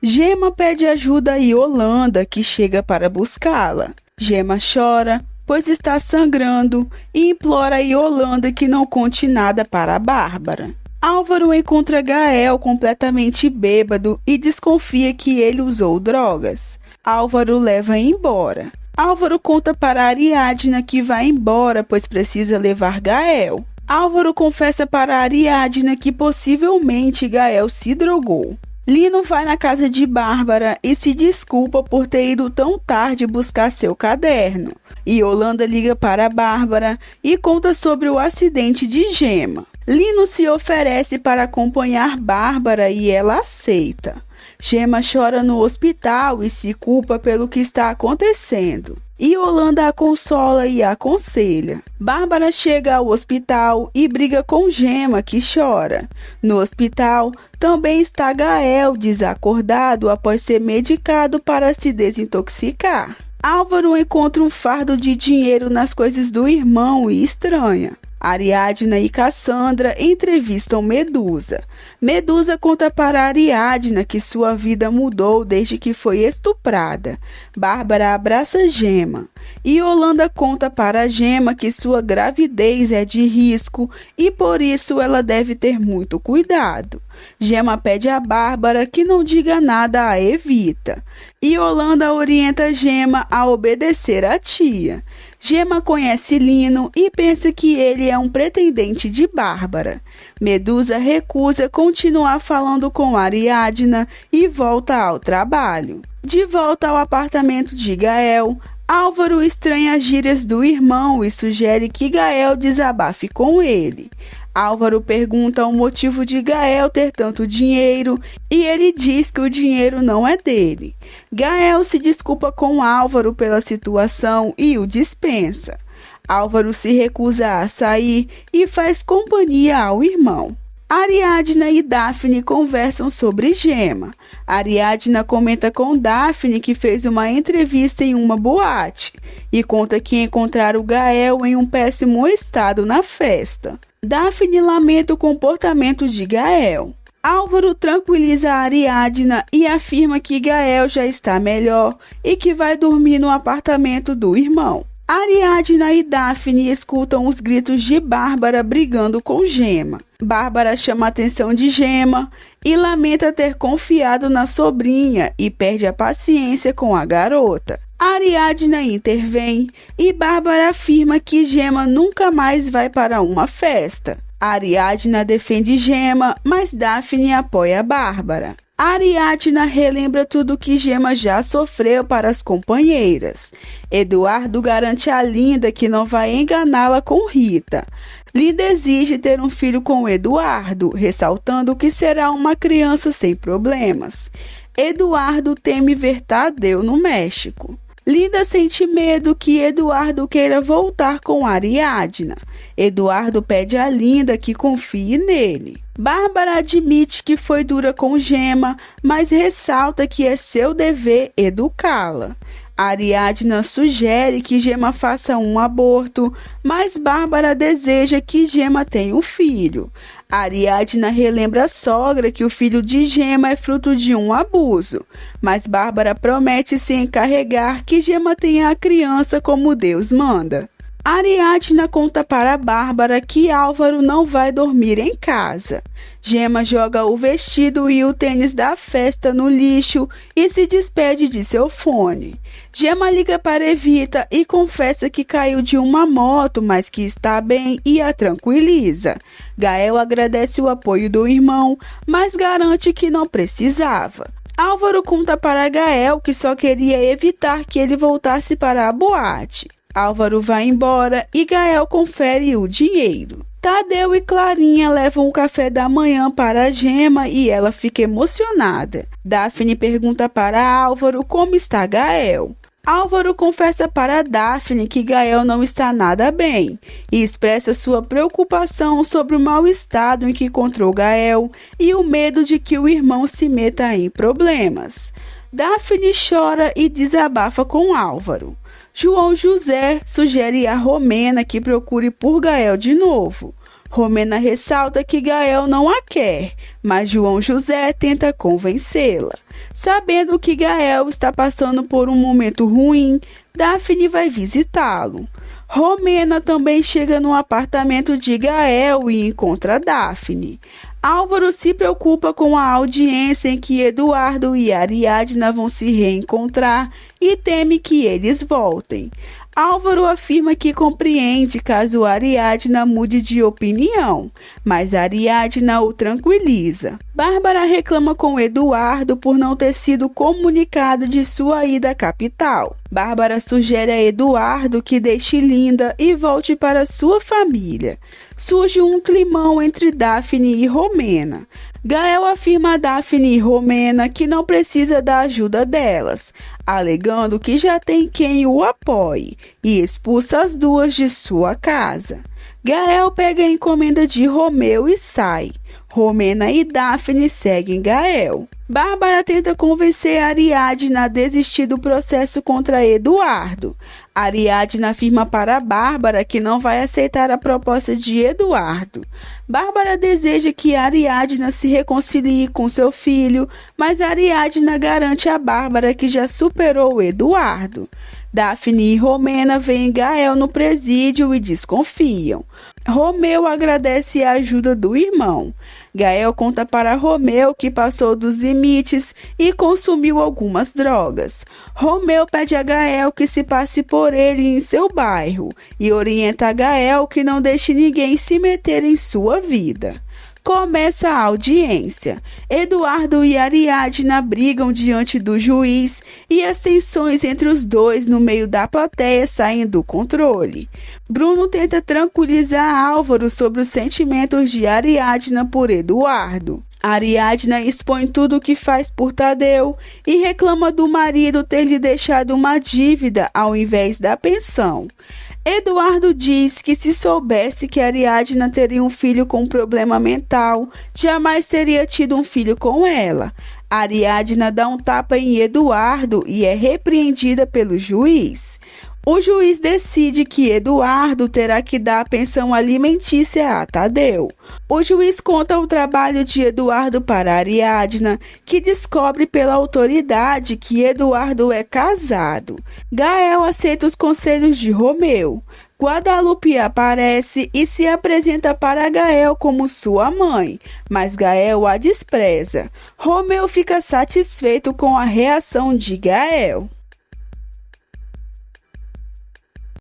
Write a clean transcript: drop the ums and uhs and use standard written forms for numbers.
Gema pede ajuda a Yolanda, que chega para buscá-la. Gema chora, pois está sangrando, e implora a Yolanda que não conte nada para a Bárbara. Álvaro encontra Gael completamente bêbado e desconfia que ele usou drogas. Álvaro leva embora. Álvaro conta para Ariadna que vai embora, pois precisa levar Gael. Álvaro confessa para Ariadna que possivelmente Gael se drogou. Lino vai na casa de Bárbara e se desculpa por ter ido tão tarde buscar seu caderno. Yolanda liga para Bárbara e conta sobre o acidente de Gema. Lino se oferece para acompanhar Bárbara e ela aceita. Gema chora no hospital e se culpa pelo que está acontecendo. Yolanda a consola e a aconselha. Bárbara chega ao hospital e briga com Gema, que chora. No hospital, também está Gael, desacordado após ser medicado para se desintoxicar. Álvaro encontra um fardo de dinheiro nas coisas do irmão e estranha. Ariadna e Cassandra entrevistam Medusa. Medusa conta para Ariadna que sua vida mudou desde que foi estuprada. Bárbara abraça Gema. Yolanda conta para Gema que sua gravidez é de risco e por isso ela deve ter muito cuidado. Gema pede a Bárbara que não diga nada a Evita. Yolanda orienta Gema a obedecer à tia. Gema conhece Lino e pensa que ele é um pretendente de Bárbara. Medusa recusa continuar falando com Ariadna e volta ao trabalho. De volta ao apartamento de Gael, Álvaro estranha as gírias do irmão e sugere que Gael desabafe com ele. Álvaro pergunta o motivo de Gael ter tanto dinheiro e ele diz que o dinheiro não é dele. Gael se desculpa com Álvaro pela situação e o dispensa. Álvaro se recusa a sair e faz companhia ao irmão. Ariadna e Daphne conversam sobre Gema. Ariadna comenta com Daphne que fez uma entrevista em uma boate e conta que encontraram Gael em um péssimo estado na festa. Daphne lamenta o comportamento de Gael. Álvaro tranquiliza a Ariadna e afirma que Gael já está melhor e que vai dormir no apartamento do irmão. Ariadna e Daphne escutam os gritos de Bárbara brigando com Gema. Bárbara chama a atenção de Gema e lamenta ter confiado na sobrinha e perde a paciência com a garota. Ariadna intervém e Bárbara afirma que Gema nunca mais vai para uma festa. Ariadna defende Gema, mas Daphne apoia Bárbara. Ariadna relembra tudo que Gema já sofreu para as companheiras. Eduardo garante a Linda que não vai enganá-la com Rita. Linda exige ter um filho com Eduardo, ressaltando que será uma criança sem problemas. Eduardo teme ver Tadeu no México. Linda sente medo que Eduardo queira voltar com Ariadna. Eduardo pede a Linda que confie nele. Bárbara admite que foi dura com Gema, mas ressalta que é seu dever educá-la. Ariadna sugere que Gema faça um aborto, mas Bárbara deseja que Gema tenha um filho. Ariadna relembra a sogra que o filho de Gema é fruto de um abuso, mas Bárbara promete se encarregar que Gema tenha a criança como Deus manda. Ariadna conta para Bárbara que Álvaro não vai dormir em casa. Gema joga o vestido e o tênis da festa no lixo e se despede de seu fone. Gema liga para Evita e confessa que caiu de uma moto, mas que está bem e a tranquiliza. Gael agradece o apoio do irmão, mas garante que não precisava. Álvaro conta para Gael que só queria evitar que ele voltasse para a boate. Álvaro vai embora e Gael confere o dinheiro. Tadeu e Clarinha levam o café da manhã para a Gema e ela fica emocionada. Daphne pergunta para Álvaro como está Gael. Álvaro confessa para Daphne que Gael não está nada bem e expressa sua preocupação sobre o mau estado em que encontrou Gael e o medo de que o irmão se meta em problemas. Daphne chora e desabafa com Álvaro. João José sugere a Romena que procure por Gael de novo. Romena ressalta que Gael não a quer, mas João José tenta convencê-la. Sabendo que Gael está passando por um momento ruim, Daphne vai visitá-lo. Romena também chega no apartamento de Gael e encontra Daphne. Álvaro se preocupa com a audiência em que Eduardo e Ariadna vão se reencontrar e teme que eles voltem. Álvaro afirma que compreende caso Ariadna mude de opinião, mas Ariadna o tranquiliza. Bárbara reclama com Eduardo por não ter sido comunicada de sua ida à capital. Bárbara sugere a Eduardo que deixe Linda e volte para sua família. Surge um climão entre Daphne e Romena. Gael afirma a Daphne e Romena que não precisa da ajuda delas, alegando que já tem quem o apoie, e expulsa as duas de sua casa. Gael pega a encomenda de Romeu e sai. Romena e Daphne seguem Gael. Bárbara tenta convencer Ariadna a desistir do processo contra Eduardo. Ariadna afirma para Bárbara que não vai aceitar a proposta de Eduardo. Bárbara deseja que Ariadna se reconcilie com seu filho, mas Ariadna garante a Bárbara que já superou Eduardo. Daphne e Romena veem Gael no presídio e desconfiam. Romeu agradece a ajuda do irmão. Gael conta para Romeu que passou dos limites e consumiu algumas drogas. Romeu pede a Gael que se passe por ele em seu bairro e orienta a Gael que não deixe ninguém se meter em sua vida. Começa a audiência. Eduardo e Ariadna brigam diante do juiz e as tensões entre os dois no meio da plateia saem do controle. Bruno tenta tranquilizar Álvaro sobre os sentimentos de Ariadna por Eduardo. Ariadna expõe tudo o que faz por Tadeu e reclama do marido ter lhe deixado uma dívida ao invés da pensão. Eduardo diz que se soubesse que Ariadna teria um filho com problema mental, jamais teria tido um filho com ela. Ariadna dá um tapa em Eduardo e é repreendida pelo juiz. O juiz decide que Eduardo terá que dar a pensão alimentícia a Tadeu. O juiz conta o trabalho de Eduardo para Ariadna, que descobre pela autoridade que Eduardo é casado. Gael aceita os conselhos de Romeu. Guadalupe aparece e se apresenta para Gael como sua mãe, mas Gael a despreza. Romeu fica satisfeito com a reação de Gael.